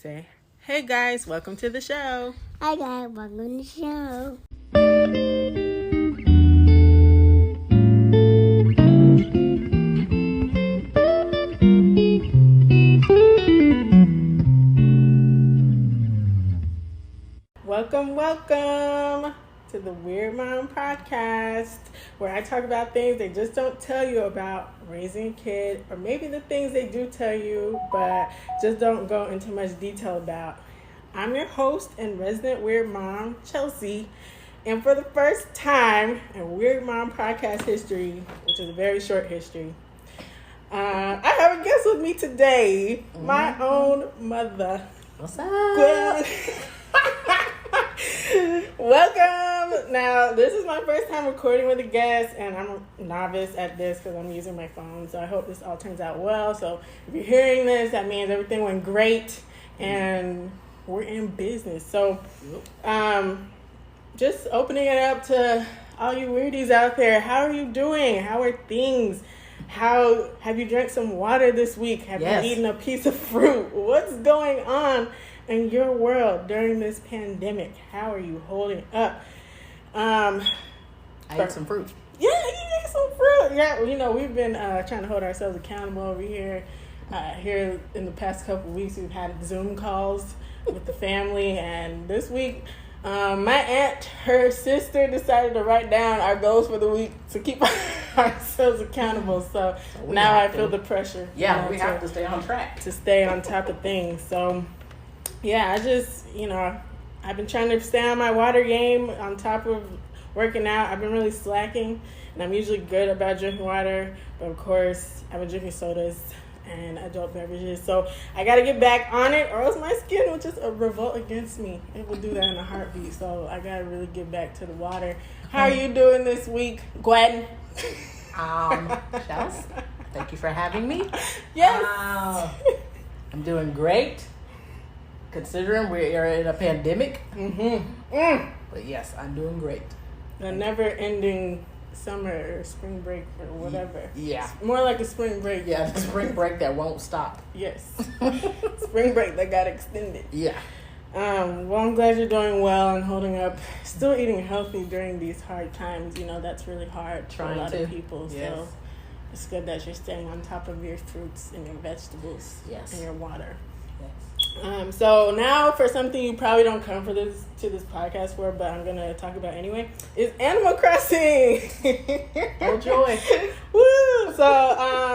say, hey guys, welcome to the show. Hi guys, welcome to the show. Welcome to the Weird Mom Podcast, where I talk about things they just don't tell you about raising a kid, or maybe the things they do tell you, but just don't go into much detail about. I'm your host and resident Weird Mom, Chelsie, and for the first time in Weird Mom Podcast history, which is a very short history, I have a guest with me today, my own mother. What's up? Welcome. Now, this is my first time recording with a guest, and I'm a novice at this because I'm using my phone, so I hope this all turns out well. So if you're hearing this, that means everything went great, and we're in business. So just opening it up to all you weirdies out there. How are you doing? How are things? How have you drank some water this week? Have you eaten a piece of fruit? What's going on in your world during this pandemic? How are you holding up? I ate some fruit. Yeah, you ate some fruit. Yeah, you know, we've been trying to hold ourselves accountable over here. Here in the past couple of weeks, we've had Zoom calls with the family, and this week, my aunt, her sister, decided to write down our goals for the week to keep ourselves accountable. So now I feel the pressure. Yeah, we have to stay on track. To stay on top of things. So, yeah, I just, I've been trying to stay on my water game on top of working out. I've been really slacking, and I'm usually good about drinking water. But, of course, I've been drinking sodas and adult beverages. So I got to get back on it, or else my skin will just revolt against me. It will do that in a heartbeat. So I got to really get back to the water. How are you doing this week, Gwen? Chelsea, thank you for having me. Yes. I'm doing great, considering we are in a pandemic. But yes, I'm doing great. A never-ending summer or spring break or whatever. Yeah. It's more like a spring break. Yeah, the spring break that won't stop. Yes. Spring break that got extended. Yeah. Well, I'm glad you're doing well and holding up. Still eating healthy during these hard times. You know, that's really hard for a lot of people. Yes. So it's good that you're staying on top of your fruits and your vegetables and your water. Yes. So now for something you probably don't come to this podcast for, but I'm gonna talk about anyway, is Animal Crossing. Oh joy! Woo! So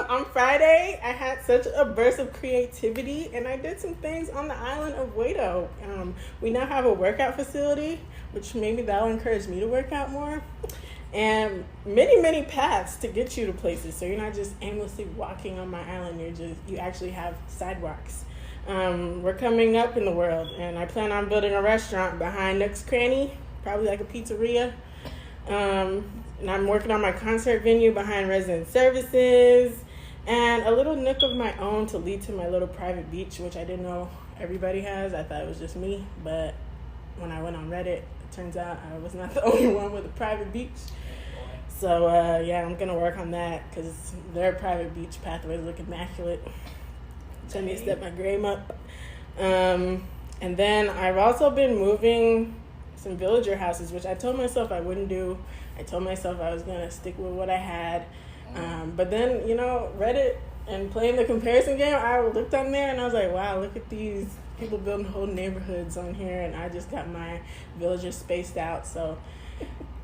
on Friday, I had such a burst of creativity, and I did some things on the island of Wado. We now have a workout facility, which maybe that'll encourage me to work out more, and many paths to get you to places. So you're not just aimlessly walking on my island. You actually have sidewalks. We're coming up in the world, and I plan on building a restaurant behind Nook's Cranny, probably like a pizzeria. And I'm working on my concert venue behind Resident Services, and a little nook of my own to lead to my little private beach, which I didn't know everybody has. I thought it was just me, but when I went on Reddit, it turns out I was not the only one with a private beach. So, I'm going to work on that because their private beach pathways look immaculate. So I need to step my game up. And then I've also been moving some villager houses, which I told myself I wouldn't do. I told myself I was going to stick with what I had. But then, Reddit and playing the comparison game, I looked on there and I was like, wow, look at these people building whole neighborhoods on here. And I just got my villagers spaced out. So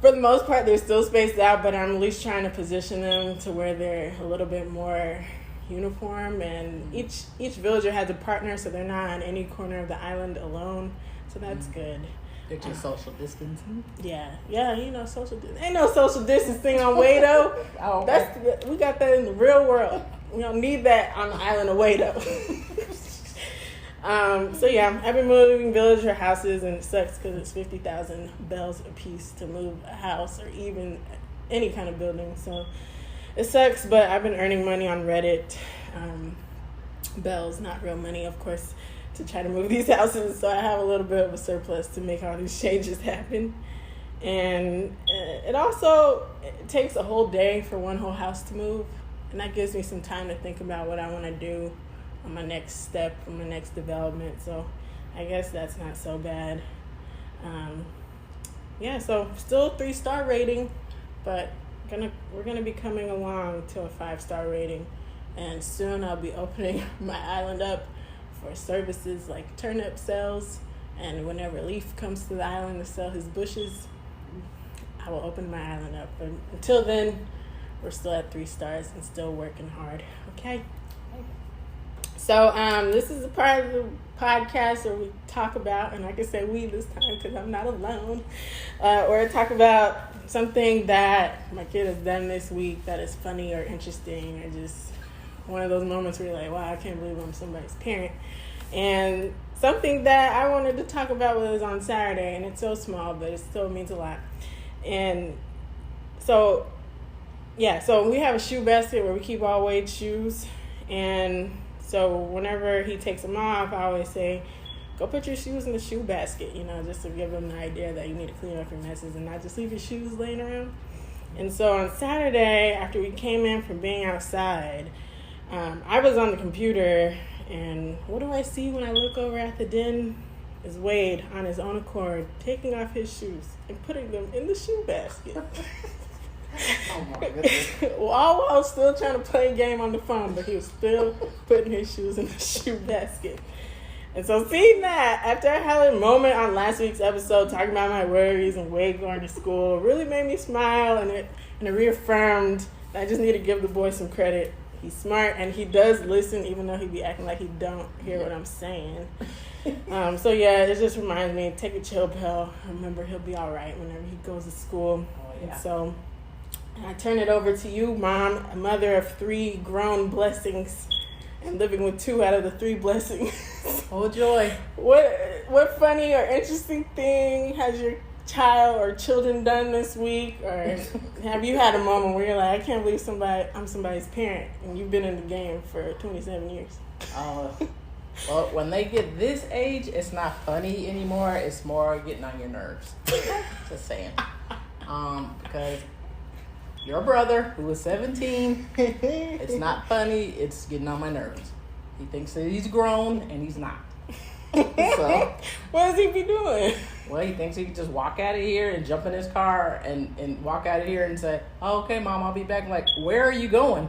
for the most part, they're still spaced out, but I'm at least trying to position them to where they're a little bit more uniform, and each villager has a partner, so they're not on any corner of the island alone, so that's good. They're just social distancing. Yeah, social distancing. Ain't no social distancing on Wado. We got that in the real world. We don't need that on the island of Wado. I've been moving villager houses, and it sucks because it's 50,000 bells a piece to move a house or even any kind of building, so it sucks, but I've been earning money on Reddit, bells, not real money, of course, to try to move these houses. So I have a little bit of a surplus to make all these changes happen. And it also takes a whole day for one whole house to move. And that gives me some time to think about what I want to do my next step, on my next development. So I guess that's not so bad. So still 3-star rating, but we're gonna be coming along to a 5-star rating, and soon I'll be opening my island up for services like turnip sales, and whenever Leaf comes to the island to sell his bushes, I will open my island up. But until then, we're still at 3 stars and still working hard. Okay. So this is a part of the podcast where we talk about, and I can say we this time because I'm not alone, or talk about something that my kid has done this week that is funny or interesting, or just one of those moments where you're like, wow, I can't believe I'm somebody's parent. And something that I wanted to talk about was on Saturday, and it's so small, but it still means a lot. And so we have a shoe basket where we keep all Wade's shoes, and so whenever he takes them off, I always say, go put your shoes in the shoe basket, just to give him the idea that you need to clean up your messes and not just leave your shoes laying around. And so on Saturday, after we came in from being outside, I was on the computer, and what do I see when I look over at the den? Is Wade on his own accord taking off his shoes and putting them in the shoe basket. Oh my goodness. All while still trying to play a game on the phone, but he was still putting his shoes in the shoe basket. And so seeing that, after I had a moment on last week's episode talking about my worries and Wade going to school, really made me smile, and it reaffirmed that I just need to give the boy some credit. He's smart, and he does listen, even though he be acting like he don't hear what I'm saying. It just reminds me, take a chill pill. Remember, he'll be all right whenever he goes to school. Oh, yeah. And so I turn it over to you, Mom, a mother of 3 grown blessings, and living with 2 out of the 3 blessings. Oh, joy. What funny or interesting thing has your child or children done this week? Or have you had a moment where you're like, I can't believe I'm somebody's parent, and you've been in the game for 27 years? Well, when they get this age, it's not funny anymore. It's more getting on your nerves. Just saying. Because your brother, who is 17, it's not funny. It's getting on my nerves. He thinks that he's grown, and he's not. So, what does he be doing? Well, he thinks he can just walk out of here and jump in his car and walk out of here and say, oh, okay, Mom, I'll be back. I'm like, where are you going?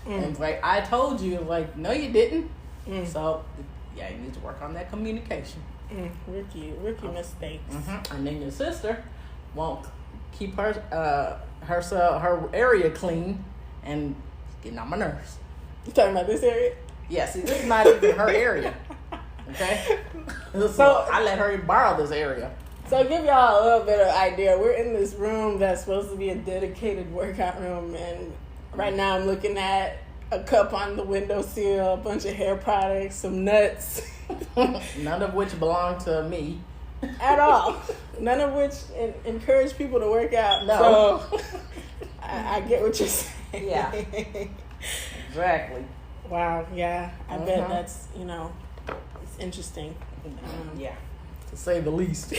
And it's like, I told you. Like, no, you didn't. So, yeah, you need to work on that communication. Rookie mistakes. And then your sister won't keep her area clean, and getting on my nerves. You talking about this area? Yes, this is not even her area. Okay? So I let her borrow this area. So I'll give y'all a little bit of idea. We're in this room that's supposed to be a dedicated workout room, and right now I'm looking at a cup on the windowsill, a bunch of hair products, some nuts. None of which belong to me. At all. None of which encourage people to work out. No. So I get what you're saying. Yeah. Exactly. Wow, yeah. I bet that's, it's interesting. Yeah. To say the least.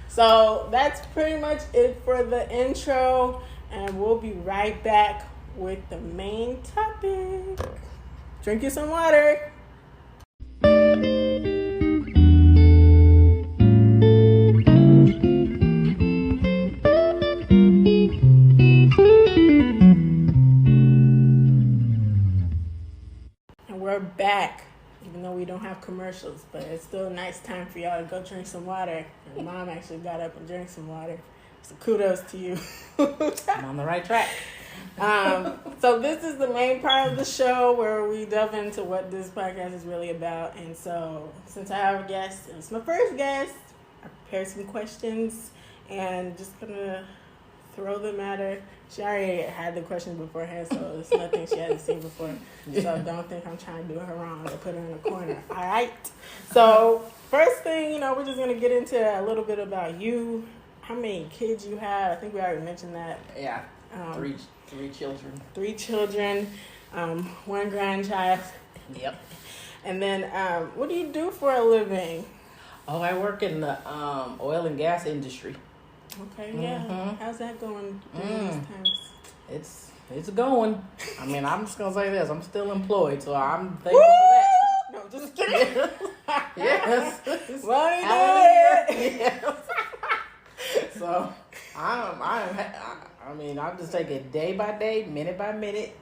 So that's pretty much it for the intro, and we'll be right back with the main topic. Drink you some water. And we're back, even though we don't have commercials, but it's still a nice time for y'all to go drink some water. And Mom actually got up and drank some water. So kudos to you. I'm on the right track. So this is the main part of the show where we delve into what this podcast is really about. And so since I have a guest, and it's my first guest, I prepared some questions and just gonna throw them at her. She already had the questions beforehand, so it's nothing she hasn't seen before. So don't think I'm trying to do her wrong or put her in a corner. All right. So first thing, we're just gonna get into a little bit about you. How many kids you have? I think we already mentioned that. Yeah. Three children. 3 children, 1 grandchild. Yep. And then, what do you do for a living? Oh, I work in the oil and gas industry. Okay, yeah. How's that going during these times? It's going. I mean, I'm just gonna say this. I'm still employed, so I'm thankful for that. No, just kidding. Yes. Won't he do it? Yes. So I mean, I'm just taking day by day, minute by minute,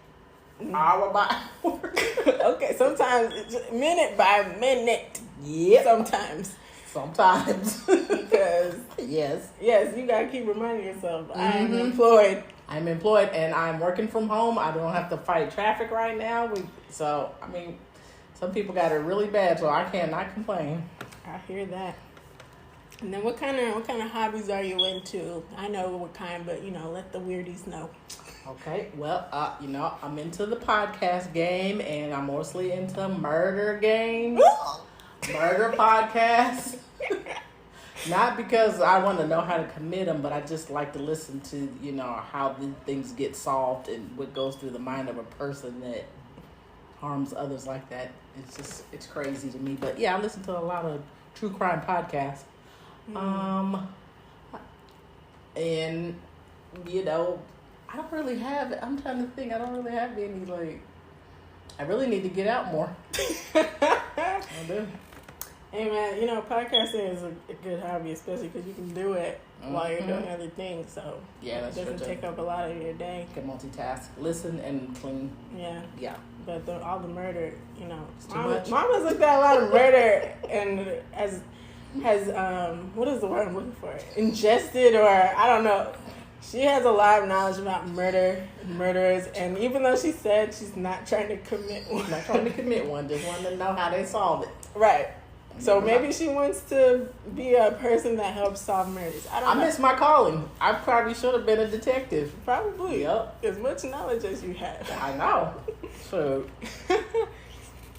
hour by hour. Okay, sometimes it's just minute by minute. Yep. Sometimes. Because yes, you gotta keep reminding yourself, I'm employed. I'm employed and I'm working from home. I don't have to fight traffic right now. So I mean, some people got it really bad, so I cannot complain. I hear that. And then what kind of hobbies are you into? I know what kind, but let the weirdies know. Okay, well, I'm into the podcast game, and I'm mostly into murder games, murder podcasts. Not because I want to know how to commit them, but I just like to listen to, how the things get solved and what goes through the mind of a person that harms others like that. It's crazy to me. But yeah, I listen to a lot of true crime podcasts. And I don't really have, I'm trying to think, I don't really have any, I really need to get out more. I do. Hey man, podcasting is a good hobby, especially because you can do it while you're doing other things. So yeah, that's it doesn't take up a lot of your day. You can multitask, listen and clean. Yeah. But all the murder, too much. Mama's looked at a lot of murder and has what is the word I'm looking for? Ingested, or I don't know. She has a lot of knowledge about murderers, and even though she said she's not trying to commit one. Not trying to commit one, just wanting to know how they solve it. Right. So maybe she wants to be a person that helps solve murders. I miss my calling. I probably should have been a detective. Probably. Yep. As much knowledge as you have. I know. So.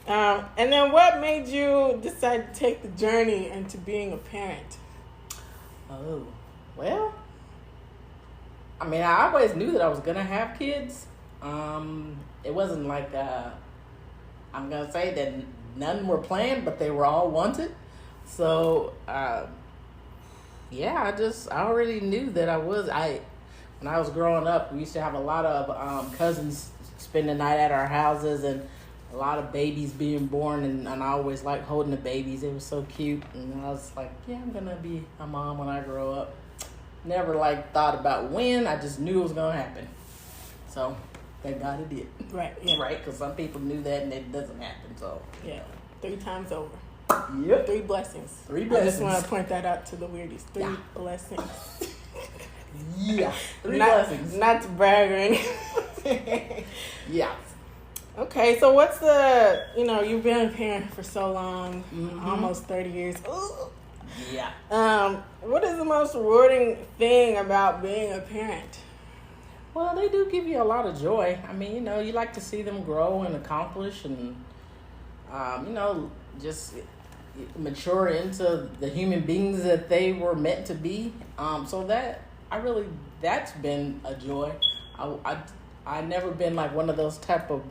And then what made you decide to take the journey into being a parent? Oh, well, I mean, I always knew that I was going to have kids. It wasn't like, I'm going to say that none were planned, but they were all wanted. So, I already knew that when I was growing up, we used to have a lot of cousins spend the night at our houses, and a lot of babies being born, and I always liked holding the babies. It was so cute, and I was like, yeah, I'm gonna be a mom when I grow up. Never thought about when. I just knew it was gonna happen. So thank God it did. Right. Yeah. Right, because some people knew that and it doesn't happen. So yeah, 3 times over. Yep. 3 blessings. 3 blessings. I just want to point that out to the weirdies. 3 blessings. Yeah. 3 blessings. Not to brag or anything. Yeah. Okay, so what's the, you've been a parent for so long, almost 30 years. Ooh. Yeah. What is the most rewarding thing about being a parent? Well, they do give you a lot of joy. I mean, you like to see them grow and accomplish and, just mature into the human beings that they were meant to be. So that's been a joy. I never been one of those type of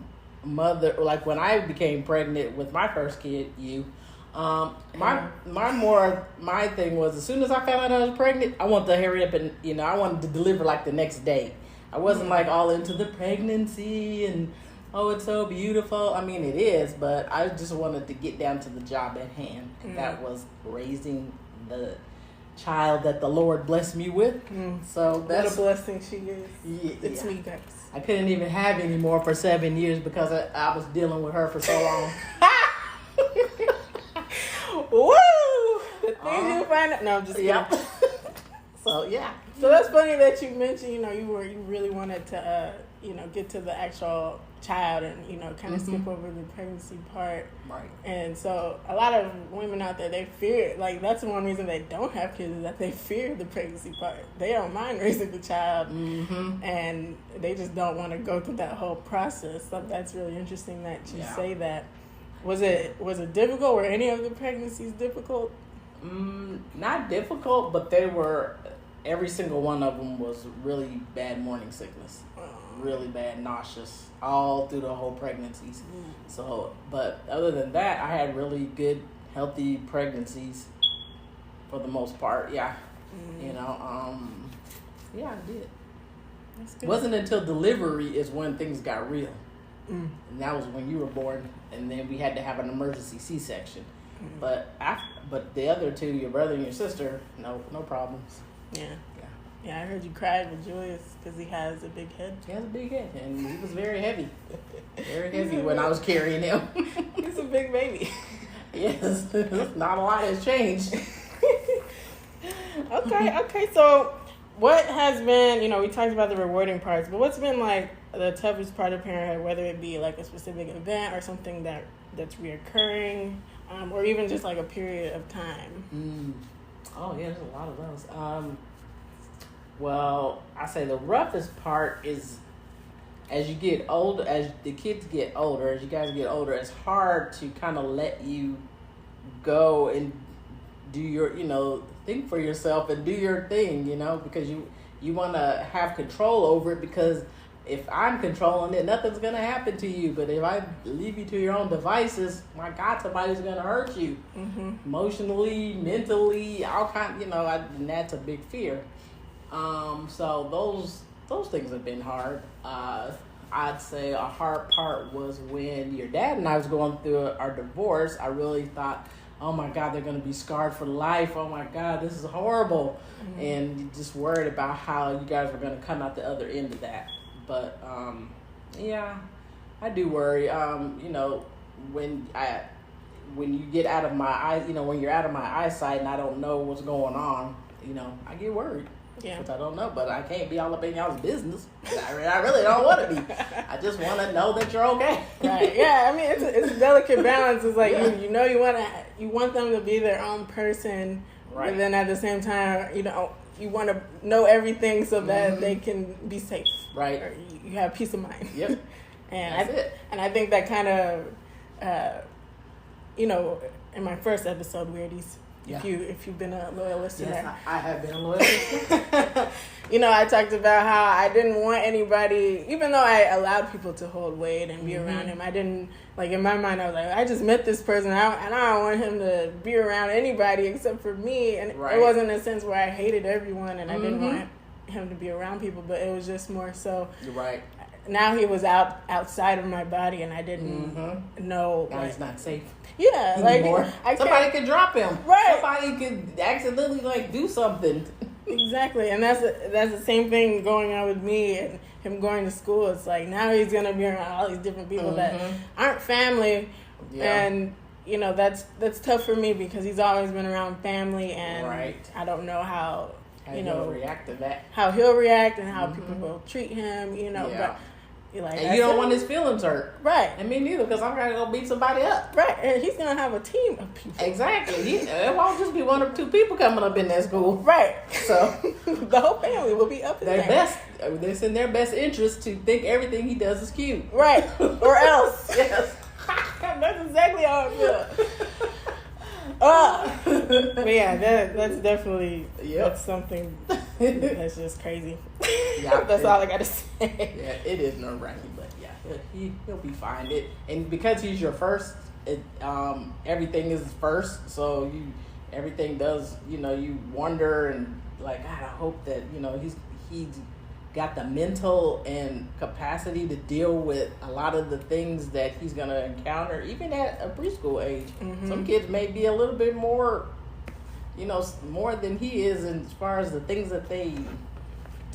mother, when I became pregnant with my first kid, my thing was, as soon as I found out I was pregnant, I wanted to hurry up and I wanted to deliver the next day. I wasn't all into the pregnancy and it's so beautiful. I mean, it is, but I just wanted to get down to the job at hand. That was raising the child that the Lord blessed me with. So that's what a blessing she is. Yeah, it's me, guys. I couldn't even have any more for 7 years because I was dealing with her for so long. Woo! The things you find out. No, I'm just kidding. Yep. So yeah. So that's funny that you mentioned, you really wanted to, get to the actual child and, kind of skip over the pregnancy part. Right. And so a lot of women out there, they fear, that's one reason they don't have kids, is that they fear the pregnancy part. They don't mind raising the child, and they just don't want to go through that whole process. So that's really interesting that you say that. Was it difficult? Were any of the pregnancies difficult? Not difficult, but they were. Every single one of them was really bad morning sickness, really bad nauseous, all through the whole pregnancies. So, but other than that, I had really good, healthy pregnancies for the most part. Yeah, yeah, I did. It wasn't until delivery is when things got real. And that was when you were born, and then we had to have an emergency C-section. But the other two, your brother and your sister, no problems. Yeah, I heard you cried with Julius because he has a big head. He has a big head, and he was very heavy. Very heavy when I was carrying him. He's a big baby. Yes, not a lot has changed. Okay, so what has been, we talked about the rewarding parts, but what's been like the toughest part of parenthood, whether it be like a specific event or something that's reoccurring, or even just like a period of time? Oh, yeah, there's a lot of those. Well, I say the roughest part is as you get older, as the kids get older, as you guys get older, it's hard to kind of let you go and do your, think for yourself and do your thing, because you want to have control over it, because if I'm controlling it, nothing's going to happen to you. But if I leave you to your own devices, my God, somebody's going to hurt you emotionally, mentally, all kinds, and that's a big fear. So those things have been hard. I'd say a hard part was when your dad and I was going through our divorce. I really thought, oh my God, they're going to be scarred for life. Oh my God, this is horrible. And just worried about how you guys were going to come out the other end of that. But, yeah, I do worry. When you get out of my eyes, when you're out of my eyesight and I don't know what's going on, I get worried. Yeah. Because I don't know, but I can't be all up in y'all's business. I really don't want to be. I just want to know that you're okay. Right. Yeah. I mean, it's a delicate balance. It's like you want them to be their own person, right? But then at the same time, you want to know everything so that they can be safe, right? Or you have peace of mind. Yep. And I think that kind of, in my first episode, Weirdies. Yeah. If you've been a loyal listener. Yes, I have been a loyal listener. I talked about how I didn't want anybody, even though I allowed people to hold Wade and be around him, I didn't, in my mind, I was like, I just met this person, and I don't want him to be around anybody except for me. And It wasn't a sense where I hated everyone and I didn't want him to be around people, but it was just more so. You're right. Now he was outside of my body, and I didn't know. Now he's not safe. Yeah, anymore. Somebody could drop him. Right. Somebody could accidentally do something. Exactly, and that's the same thing going on with me and him going to school. It's like now he's gonna be around all these different people that aren't family, and that's tough for me because he's always been around family, and I don't know how he'll react to that. How he'll react and how people will treat him. But. And you don't want his feelings hurt. Right. And me neither, because I'm going to go beat somebody up. Right. And he's going to have a team of people. Exactly. It won't just be one or two people coming up in that school. Right. So the whole family will be up in there. It's in their best interest to think everything he does is cute. Right. Or else. Yes. That's exactly how I feel. But yeah, that's definitely that's something that's just crazy. Yeah, that's all I gotta say. Yeah, it is nerve-wracking, but yeah, he'll be fine. And because he's your first, everything is first, so everything does. You wonder and God, I hope that he's got the mental and capacity to deal with a lot of the things that he's going to encounter, even at a preschool age. Some kids may be a little bit more, more than he is as far as the things that they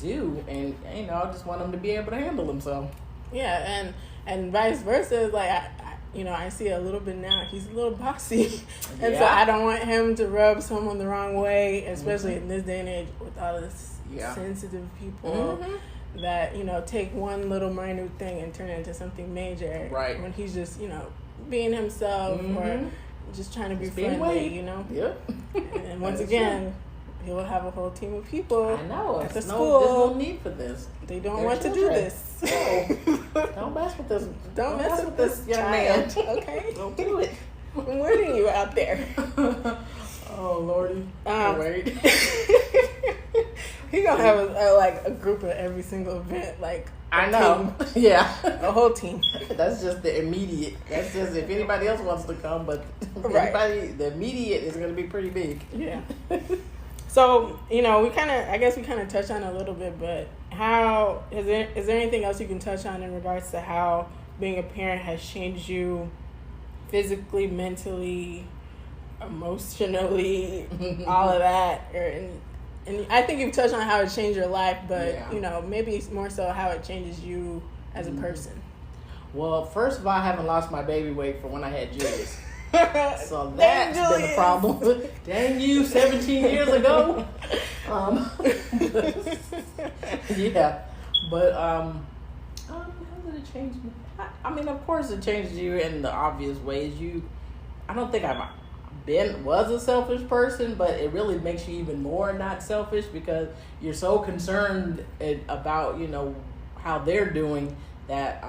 do. And, I just want him to be able to handle himself. Yeah, and vice versa. I see a little bit now. He's a little bossy. And so I don't want him to rub someone the wrong way, especially in this day and age with all this sensitive people that take one little minute thing and turn it into something major. Right. When he's just being himself or just trying to be friendly. Yep. And once again, he will have a whole team of people. I know. At the school. There's no need for this. They don't want to do this. No. Don't mess with this. Don't mess with this young man. Okay. Don't do it. I'm warning you out there. Oh Lordy. Wait. He gonna have a group at every single event, I know. Team. Yeah. A whole team. That's just the immediate. That's just if anybody else wants to come, but the immediate is gonna be pretty big. Yeah. So, we kind of touched on it a little bit, but how is there anything else you can touch on in regards to how being a parent has changed you physically, mentally, emotionally, all of that? And I think you've touched on how it changed your life, but maybe more so how it changes you as a person. Well, first of all, I haven't lost my baby weight from when I had Julius. So that's been a problem. Dang you, 17 years ago. Yeah. But how did it change me? I mean, of course it changes you in the obvious ways. I don't think I've was a selfish person, but it really makes you even more not selfish because you're so concerned about, how they're doing that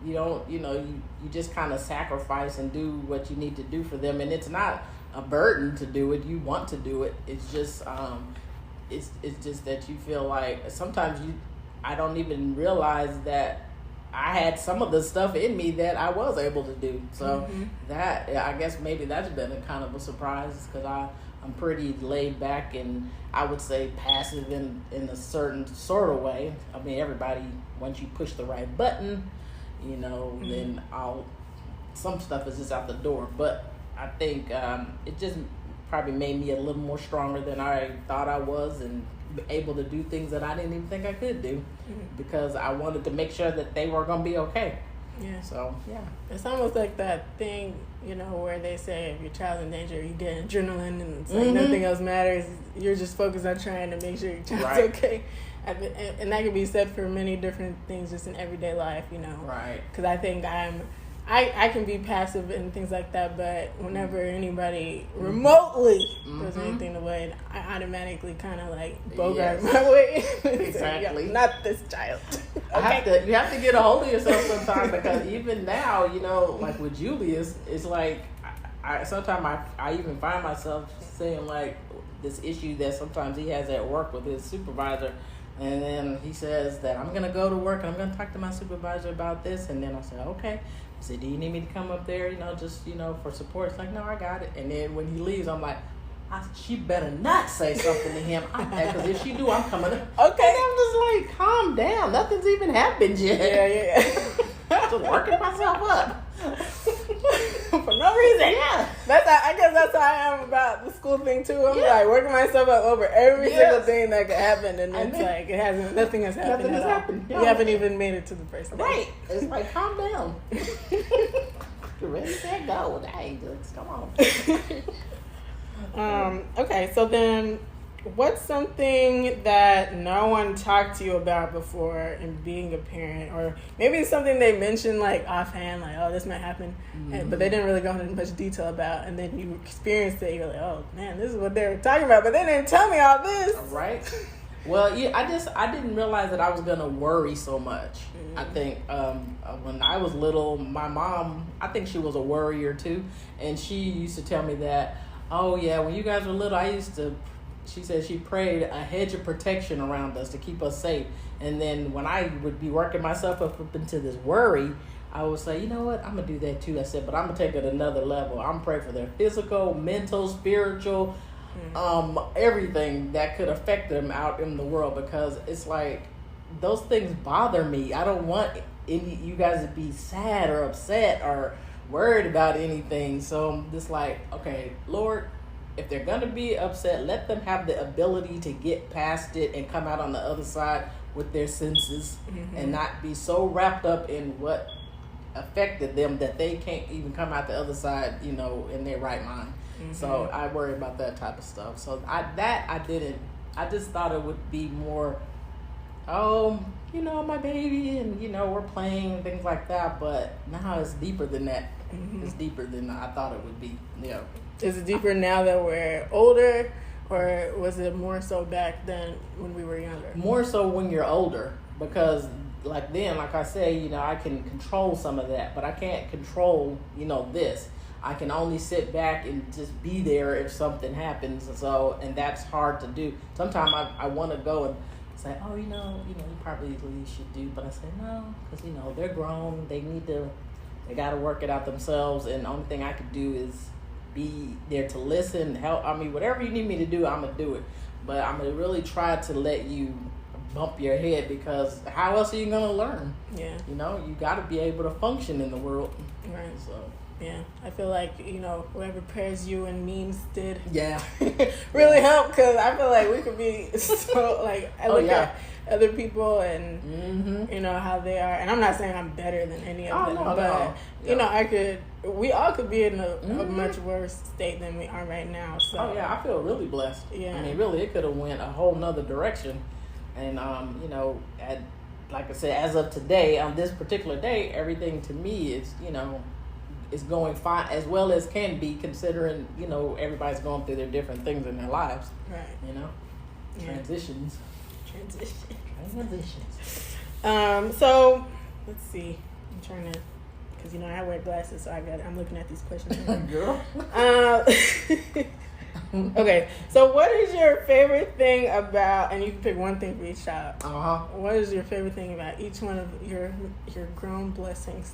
you just kind of sacrifice and do what you need to do for them, and it's not a burden to do it. You want to do it. It's just it's just that you feel like sometimes I don't even realize that I had some of the stuff in me that I was able to do. So that, I guess maybe that's been a kind of a surprise because I'm pretty laid back and I would say passive in a certain sort of way. I mean, everybody, once you push the right button, then some stuff is just out the door. But I think it just probably made me a little more stronger than I thought I was and able to do things that I didn't even think I could do because I wanted to make sure that they were going to be okay. Yeah. So, yeah. It's almost like that thing, where they say if your child's in danger, you get adrenaline and it's like nothing else matters. You're just focused on trying to make sure your child's okay. And that can be said for many different things just in everyday life, Right. Because I think I can be passive and things like that, but whenever anybody remotely does anything the way, I automatically kind of like bogart my way. Exactly. So, not this child. Okay. You have to get a hold of yourself sometimes because even now, like with Julius, it's like sometimes I even find myself saying like this issue that sometimes he has at work with his supervisor. And then he says that I'm going to go to work and I'm going to talk to my supervisor about this. And then I said, okay. I said, do you need me to come up there, just, for support? It's like, no, I got it. And then when he leaves, I'm like, she better not say something to him. Because if she do, I'm coming up. Okay. And I'm just like, calm down. Nothing's even happened yet. Yeah. Just working myself up. For no reason. Yeah. I guess that's how I am about the school thing too. I'm like working myself up over every single thing that could happen, and it's like nothing has happened. Nothing has happened. You haven't even made it to the first day. Right. It's like calm down. You're ready, set, go. Hey, just come on. Okay, so then what's something that no one talked to you about before in being a parent, or maybe it's something they mentioned like offhand, like, oh, this might happen, but they didn't really go into much detail about, and then you experienced it, you're like, oh man, this is what they were talking about, but they didn't tell me all this. Right. Well, yeah, I didn't realize that I was gonna worry so much. I think when I was little, my mom, I think she was a worrier too, and she used to tell me that, oh yeah, when you guys were little, she said she prayed a hedge of protection around us to keep us safe. And then when I would be working myself up into this worry, I would say, you know what, I'm going to do that too. I said, but I'm going to take it another level. I'm praying for their physical, mental, spiritual, everything that could affect them out in the world, because it's like those things bother me. I don't want you guys to be sad or upset or worried about anything. So I'm just like, okay, Lord, if they're going to be upset, let them have the ability to get past it and come out on the other side with their senses and not be so wrapped up in what affected them that they can't even come out the other side, in their right mind. So I worry about that type of stuff. So I didn't. I just thought it would be more, my baby and, we're playing and things like that. But now it's deeper than that. It's deeper than I thought it would be. Yeah. Is it deeper now that we're older, or was it more so back then when we were younger? More so when you're older, because like then, like I say, I can control some of that, but I can't control, this. I can only sit back and just be there if something happens. And that's hard to do. Sometimes I want to go and say, oh, you probably should do, but I say no, because they're grown. They got to work it out themselves, and the only thing I could do is be there to listen, help. I mean, whatever you need me to do, I'm gonna do it. But I'm gonna really try to let you bump your head, because how else are you gonna learn? Yeah. You know, you got to be able to function in the world. Right. So Yeah, I feel like, whoever pairs you and memes did yeah, really helped, because I feel like we could be so, like, I look yeah. at other people and, Mm-hmm. How they are. And I'm not saying I'm better than any of them, no, but, yeah. we all could be in a much worse state than we are right now. So. Oh yeah, I feel really blessed. Yeah. I mean, really, it could have went a whole nother direction. And, like I said, as of today, on this particular day, everything to me is, is going fine, as well as can be, considering, everybody's going through their different things in their lives. Right. Yeah. Transitions. So, let's see. I'm trying to, because, I wear glasses, so I'm looking at these questions. Girl. Okay, so what is your favorite thing about, and you can pick one thing for each child. What is your favorite thing about each one of your grown blessings?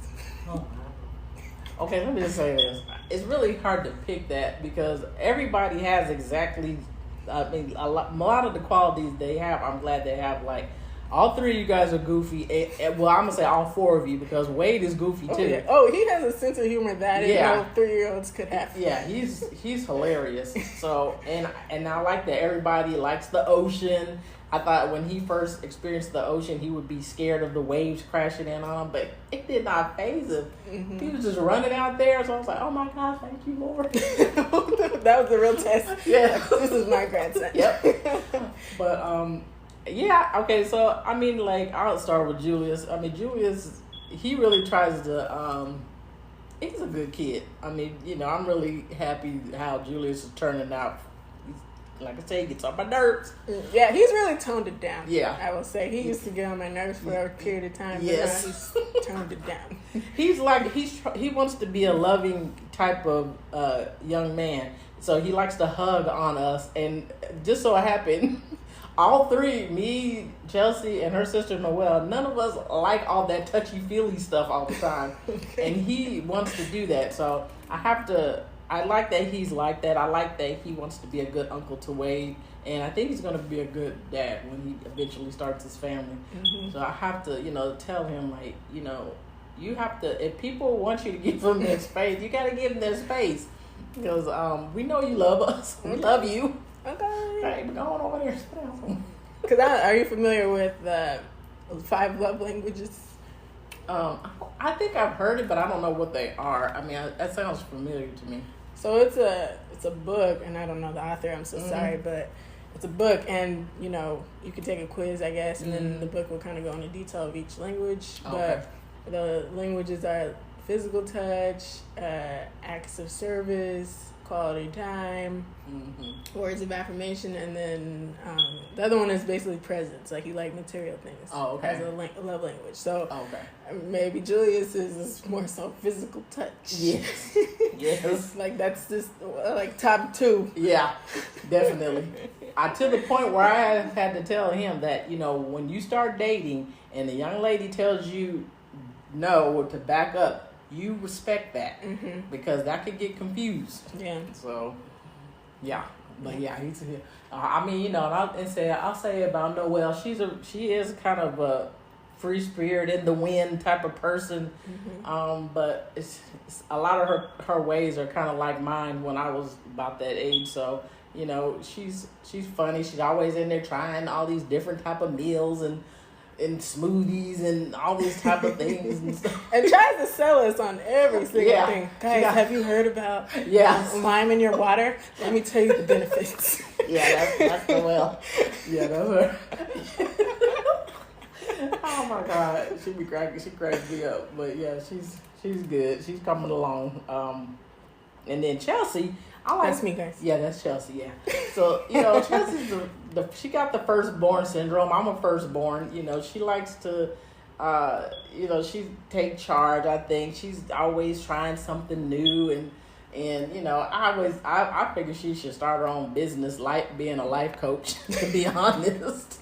Oh, okay, let me just say this. It's really hard to pick that, because everybody has exactly, a lot of the qualities they have, I'm glad they have. Like, all three of you guys are goofy. Well, I'm going to say all four of you, because Wade is goofy too. Yeah. Oh, he has a sense of humor that 3-year-olds could have. Yeah, he's hilarious. So, and I like that everybody likes the ocean. I thought when he first experienced the ocean, he would be scared of the waves crashing in on him, but it did not faze him. Mm-hmm. He was just running out there, so I was like, oh my gosh, thank you, Lord. That was the real test. Yeah. This is my grandson. Yep. But, yeah, okay, so, I mean, like, I'll start with Julius. I mean, Julius, he really tries to, he's a good kid. I mean, I'm really happy how Julius is turning out. Like I say, he gets on my nerves. Yeah, he's really toned it down. Yeah. I will say. He used to get on my nerves for a period of time. Yes. But now he's toned it down. He's like, he wants to be a loving type of young man. So he likes to hug on us. And just so it happened, all three, me, Chelsie, and her sister Noelle, none of us like all that touchy-feely stuff all the time. Okay. And he wants to do that. So I like that he's like that. I like that he wants to be a good uncle to Wade. And I think he's going to be a good dad when he eventually starts his family. Mm-hmm. So I have to, tell him, like, you have to, if people want you to give them their space, you got to give them their space. Because we know you love us. We love you. Okay. Hey, go on over there. Sit down. Because are you familiar with 5 love languages? I think I've heard it, but I don't know what they are. I mean, that sounds familiar to me. So it's a book, and I don't know the author. I'm so sorry, but it's a book, and you can take a quiz, I guess, and then the book will kind of go into detail of each language. Okay. But the languages are physical touch, acts of service, quality time, words of affirmation, and then the other one is basically presence, like you like material things. Oh, okay. As a love language. So okay. Maybe Julius is more so physical touch. Yes. Yes. Like that's just like top 2. Yeah, definitely. To the point where I had to tell him that, when you start dating and the young lady tells you no or to back up, you respect that, because that could get confused. Yeah. So, yeah. But yeah, he's here. I mean, I'll say about Noelle, she is kind of a free spirit in the wind type of person. But it's a lot of her ways are kind of like mine when I was about that age. So, she's funny. She's always in there trying all these different type of meals and smoothies and all these type of things and stuff. And tries to sell us on every single thing. Guys, have you heard about lime in your water? Let me tell you the benefits. Yeah, that's Noelle. Yeah, that's her. Oh my God, she cracks me up. But yeah, she's good. She's coming along. And then Chelsie, that's me, guys. Yeah, that's Chelsie. Yeah. So Chelsea's she got the firstborn syndrome. I'm a firstborn. She likes to, she take charge. I think she's always trying something new, and I figure she should start her own business, like being a life coach. To be honest.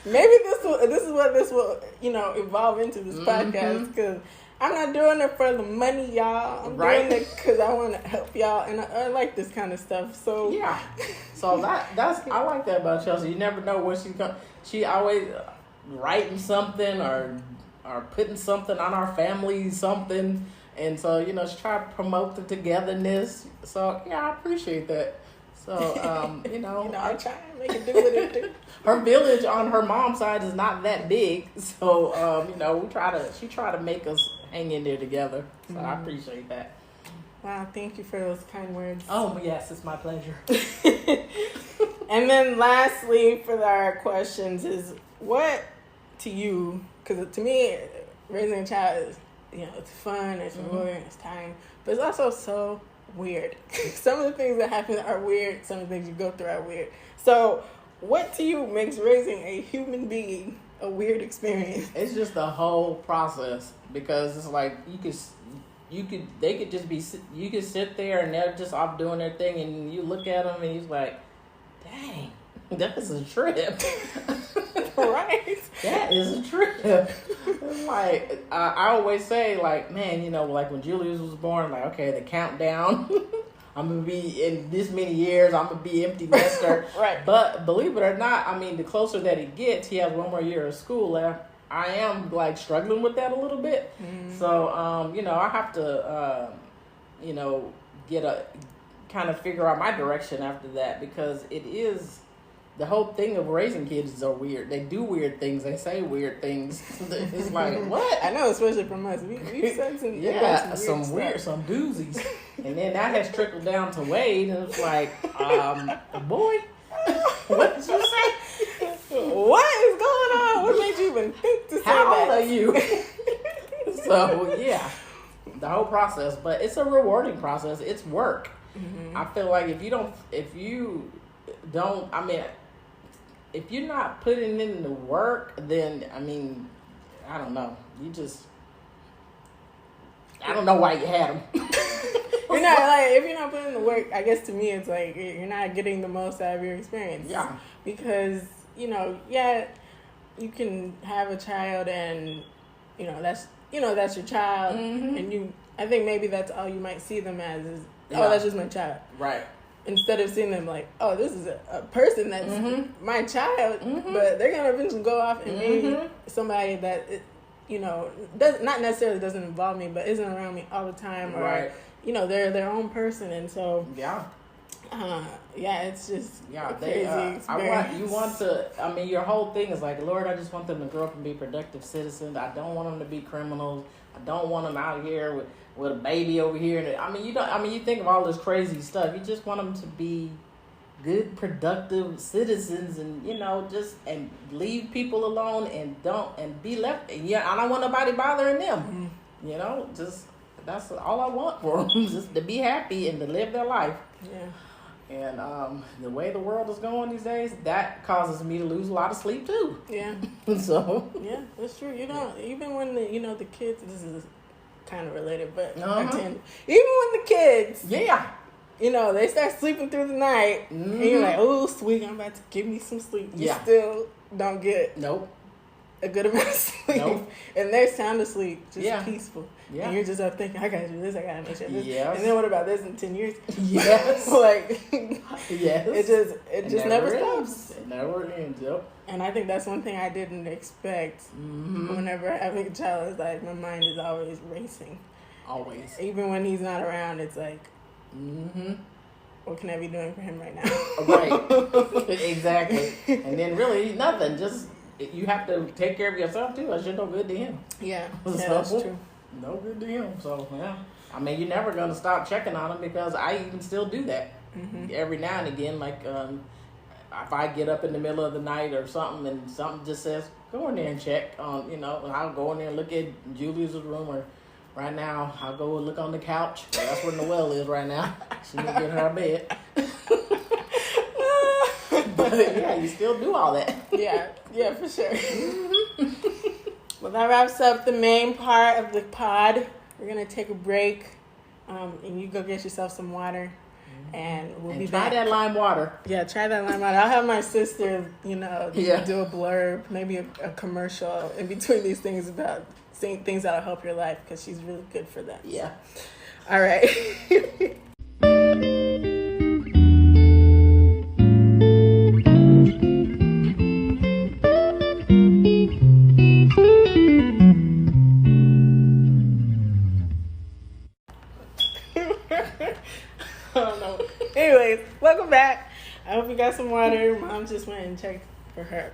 Maybe this is what this will evolve into this podcast, because I'm not doing it for the money, y'all. I'm Right. doing it because I want to help y'all, and I like this kind of stuff. So Yeah. So that's I like that about Chelsie. You never know where she always writing something or putting something on our family, something. And so, you know, she tried to promote the togetherness. So, yeah, I appreciate that. So, you know, I try to make it do what it do. her village on her mom's side is not that big. So, you know, she try to make us hang in there together. So I appreciate that. Wow, thank you for those kind words. Oh, yes, it's my pleasure. And then lastly, for our questions is, what to you, because to me, raising a child is, you know, it's fun, it's rewarding, it's time, but it's also so weird. Some of the things that happen are weird, some of the things you go through are weird. So what to you makes raising a human being a weird experience? It's just the whole process, because it's like they could just be, you could sit there and they're just off doing their thing, and you look at them and he's like, dang, that is a trip. Right? That is a trip. Like, I always say, like, man, you know, like when Julius was born, like, okay, the countdown. I'm going to be, in this many years, I'm going to be empty nester. Right. But believe it or not, I mean, the closer that he gets, he has one more year of school left. I am, like, struggling with that a little bit. So, you know, I have to, you know, kind of figure out my direction after that, because it is, the whole thing of raising kids are weird. They do weird things. They say weird things. It's like, what? I know, especially from us. We've said some, some doozies. And then that has trickled down to Wade, and it's like, boy, what did you say? What is going on? What made you even think to say How that? old are you? So, yeah, the whole process. But it's a rewarding process. It's work. I feel like if you don't, I mean, if you're not putting in the work, then, I mean, I don't know. I don't know why you had them. You're not, like, if you're not putting in the work, I guess to me it's like you're not getting the most out of your experience. Yeah. Because, you know, yeah, you can have a child and, that's your child. And I think maybe that's all you might see them as is, that's just my child. Right. Instead of seeing them like, oh, this is a person that's my child, but they're going to eventually go off and be somebody that, not necessarily doesn't involve me, but isn't around me all the time, or, they're their own person. And so, it's just a crazy experience. Your whole thing is like, Lord, I just want them to grow up and be productive citizens. I don't want them to be criminals. I don't want them out here with a baby over here. And you think of all this crazy stuff. You just want them to be good, productive citizens, and and leave people alone, and be left. Yeah, I don't want nobody bothering them. That's all I want for them, just to be happy and to live their life. Yeah. And the way the world is going these days, that causes me to lose a lot of sleep too. Yeah. So. Yeah, that's true. Even when the kids, this is kind of related, but even when the kids, they start sleeping through the night, and you're like, oh, sweet, I'm about to give me some sleep. You still don't get a good amount of sleep. And they're sound asleep, just peaceful. Yeah. And you're just up thinking, I gotta do this, I gotta make sure this. Yes. And then what about this in 10 years? Yes. Yes. It just never stops. It never ends. Yep. And I think that's one thing I didn't expect. Whenever having a child, is like my mind is always racing. Always. Even when he's not around, it's like, what can I be doing for him right now? Right. Exactly. And then really nothing. Just, you have to take care of yourself too. That's just no good to him. Yeah, that's true. No good to him. So, yeah. You're never going to stop checking on him, because I even still do that. Every now and again, like, if I get up in the middle of the night or something and something just says, go in there and check on, I'll go in there and look at Julia's room, or right now I'll go and look on the couch. That's where Noelle is right now. She didn't get her out of bed. But yeah, you still do all that. Yeah, for sure. Well, that wraps up the main part of the pod. We're going to take a break, and you go get yourself some water, and we'll be back. Try that lime water. Yeah, try that lime water. I'll have my sister, do a blurb, maybe a commercial in between these things about things that'll help your life because she's really good for that. Yeah. All right. I don't know. Anyways, welcome back. I hope you got some water. Mom just went and checked for her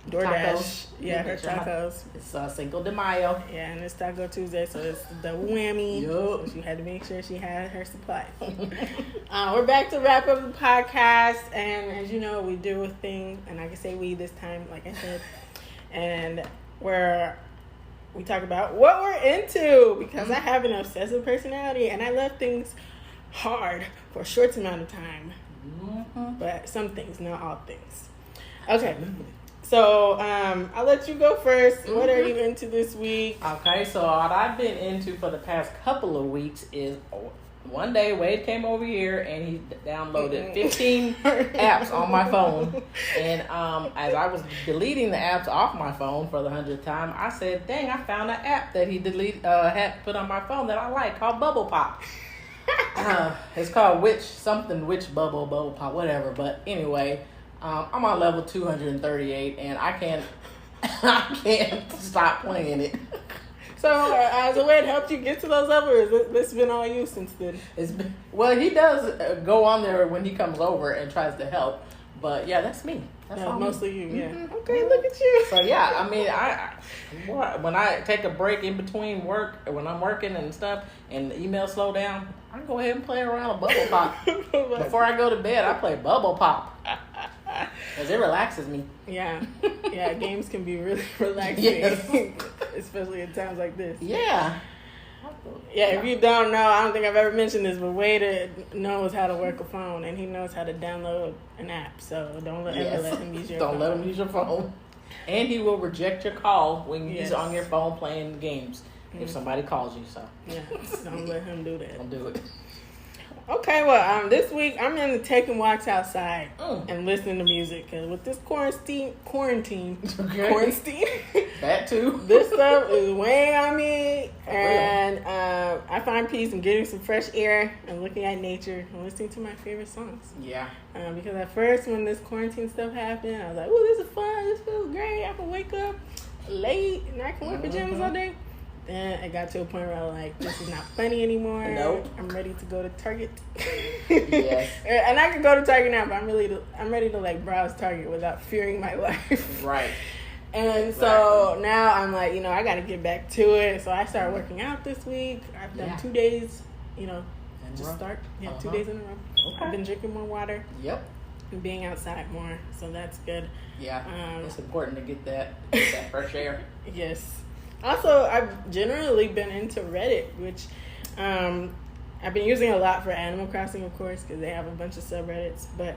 DoorDash. Tacos. Yeah, her tacos. It's Cinco de Mayo. Yeah, and it's Taco Tuesday, so it's double whammy. Yup. So she had to make sure she had her supply. We're back to wrap up the podcast, and as you know, we do a thing, and I can say we this time, like I said, and we talk about what we're into, because I have an obsessive personality, and I love things hard for a short amount of time. But some things, not all things. Okay. So, I'll let you go first. What are you into this week? Okay, so what I've been into for the past couple of weeks is one day Wade came over here and he downloaded 15 apps on my phone. And as I was deleting the apps off my phone for the 100th time, I said, dang, I found an app that he had put on my phone that I like called Bubble Pop. It's called Witch Bubble Pop, whatever. But anyway, I'm on level 238 and I can't stop playing it. So, has a way to help you get to those levels? Or has this been all you since then? Well, he does go on there when he comes over and tries to help. But yeah, that's me. That's all mostly me. you, yeah. Okay, look at you. So yeah, I mean, when I take a break in between work, when I'm working and stuff, and the emails slow down, I go ahead and play around with Bubble Pop. Before I go to bed, I play Bubble Pop. Because it relaxes me. Yeah. Yeah, games can be really relaxing. Yes. Especially at times like this. Yeah. Yeah, if you don't know, I don't think I've ever mentioned this, but Wade knows how to work a phone, and he knows how to download an app. So don't ever let him use your phone. Don't let him use your phone. And he will reject your call when he's on your phone playing games if somebody calls you. So yeah, don't let him do that. Don't do it. Okay, well, this week I'm into taking walks outside and listening to music, because with this quarantine, That too. This stuff is weighing on me, and I find peace in getting some fresh air and looking at nature and listening to my favorite songs. Yeah. Because at first, when this quarantine stuff happened, I was like, "Oh, this is fun. This feels great. I can wake up late and I can wear pajamas all day." Then it got to a point where I was like, this is not funny anymore. Nope. I'm ready to go to Target. Yes. And I can go to Target now, but I'm ready to like browse Target without fearing my life. Right. And so now I'm like, I got to get back to it. So I started working out this week. I've done 2 days, just start. Yeah, 2 days in a row. Okay. I've been drinking more water. Yep. And being outside more. So that's good. Yeah. It's important to get that fresh air. Yes. Also, I've generally been into Reddit, which I've been using a lot for Animal Crossing, of course, because they have a bunch of subreddits. But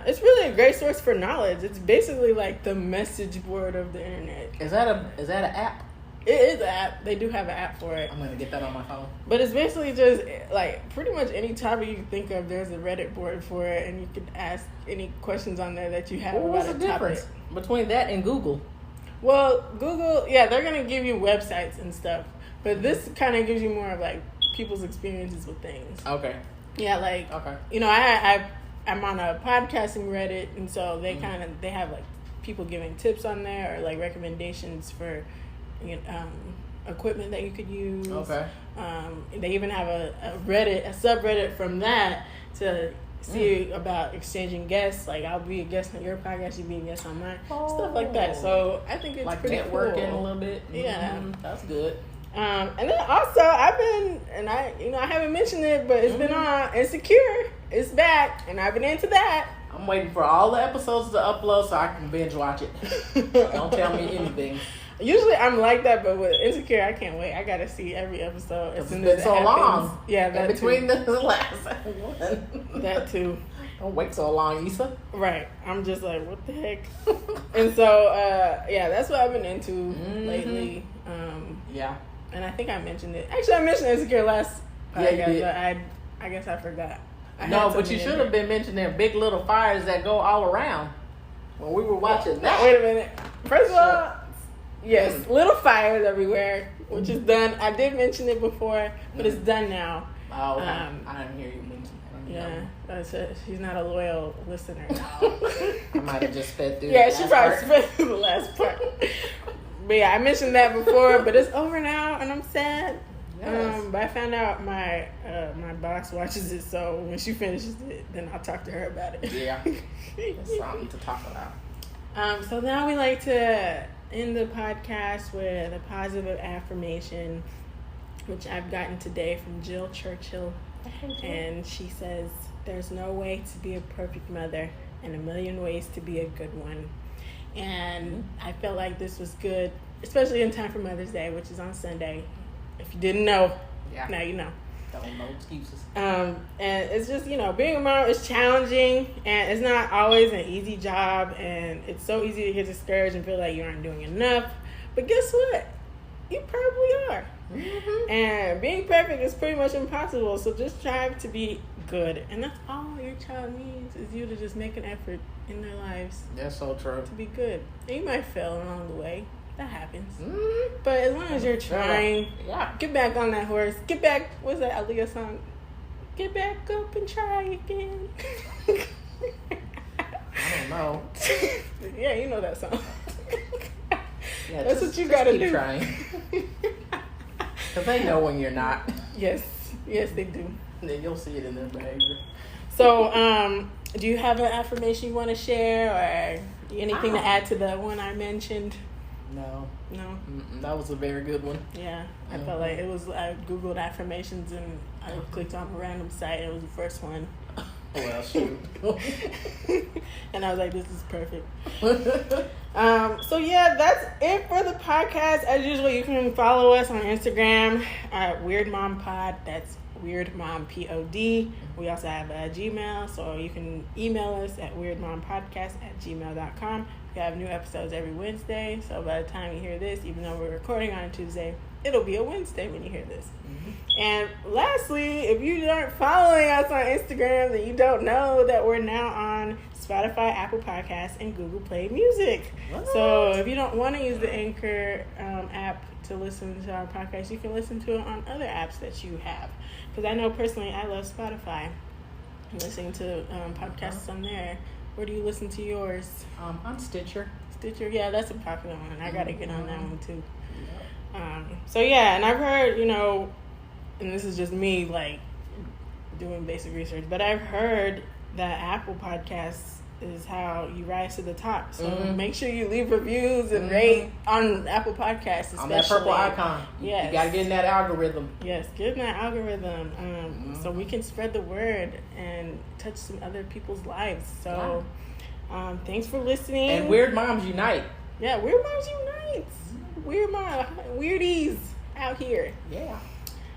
it's really a great source for knowledge. It's basically like the message board of the internet. Is that an app? It is an app. They do have an app for it. I'm gonna get that on my phone. But it's basically just like pretty much any topic you can think of. There's a Reddit board for it, and you can ask any questions on there that you have What's about the a topic. difference between that and Google? Well, Google, yeah, they're going to give you websites and stuff. But this kind of gives you more of, like, people's experiences with things. Okay. Yeah, like, I'm on a podcasting Reddit, and so they they have, like, people giving tips on there or, like, recommendations for equipment that you could use. Okay. They even have a subreddit from that to see about exchanging guests. Like, I'll be a guest on your podcast, you be a guest on mine, stuff like that. So I think it's like pretty networking cool. a little bit. Yeah, that's good. And then also I've been, and I haven't mentioned it, but it's been on Insecure. It's back, and I've been into that. I'm waiting for all the episodes to upload so I can binge watch it. Don't tell me anything. Usually I'm like that, but with Insecure, I can't wait. I gotta see every episode as soon as it's been so long. Yeah, that in between too. the last one. That too. Don't wait so long, Issa. Right. I'm just like, what the heck? And so, that's what I've been into lately. Yeah. And I think I mentioned it. Actually, I mentioned Insecure last podcast, you did. but I guess I forgot. No, but you should have been mentioning Big Little Fires that go all around when we were watching that. Wait a minute. First of all, Yes, little fires everywhere, which is done. I did mention it before, but it's done now. Oh, okay. I didn't hear you mention it. Yeah, she's not a loyal listener. I might have just sped through. Yeah, she probably sped through the last part. But yeah, I mentioned that before, but it's over now, and I'm sad. Yes. But I found out my boss watches it, so when she finishes it, then I'll talk to her about it. Yeah, it's something to talk about. So now we like to end the podcast with a positive affirmation, which I've gotten today from Jill Churchill. And she says, "There's no way to be a perfect mother and a million ways to be a good one." And I felt like this was good, especially in time for Mother's Day, which is on Sunday. If you didn't know, now you know. Don't no excuses. And it's just, being a mom is challenging, and it's not always an easy job, and it's so easy to get discouraged and feel like you aren't doing enough. But guess what? You probably are. Mm-hmm. And being perfect is pretty much impossible, so just strive to be good. And that's all your child needs, is you to just make an effort in their lives. That's so true. To be good. And you might fail along the way. That happens. Mm-hmm. But as long as you're trying, get back on that horse. Get back, what's that Aaliyah song? Get back up and try again. I don't know. Yeah, you know that song. Yeah, that's what you gotta do. Trying. Because they know when you're not. Yes, they do. And then you'll see it in their behavior. So, do you have an affirmation you want to share, or anything to add to the one I mentioned? No. Mm-mm, that was a very good one. Yeah, I felt like it was. I googled affirmations and I clicked on a random site. And it was the first one. Well, shoot. And I was like, this is perfect. So yeah, that's it for the podcast. As usual, you can follow us on Instagram at Weird Mom Pod. That's Weird Mom Pod. We also have a Gmail, so you can email us at weirdmompodcast@gmail.com. We have new episodes every Wednesday, so by the time you hear this, even though we're recording on a Tuesday, it'll be a Wednesday when you hear this. Mm-hmm. And lastly, if you aren't following us on Instagram, then you don't know that we're now on Spotify, Apple Podcasts, and Google Play Music. What? So if you don't want to use the Anchor app to listen to our podcast, you can listen to it on other apps that you have. Because I know personally, I love Spotify. I'm listening to podcasts on there. Where do you listen to yours? On Stitcher. Stitcher, yeah, that's a popular one. I gotta get on that one too. So yeah, and I've heard, and this is just me like doing basic research, but I've heard that Apple Podcasts is how you rise to the top. So make sure you leave reviews and rate on Apple Podcasts, especially. On that purple icon. Yes. You gotta get in that algorithm. Yes, get in that algorithm so we can spread the word and touch some other people's lives. So thanks for listening. And Weird Moms Unite. Yeah, Weird Moms Unite. Weirdies out here. Yeah.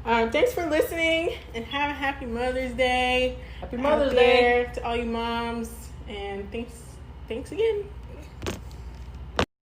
Thanks for listening, and have a happy Mother's Day. Happy Mother's Day to all you moms, and thanks again.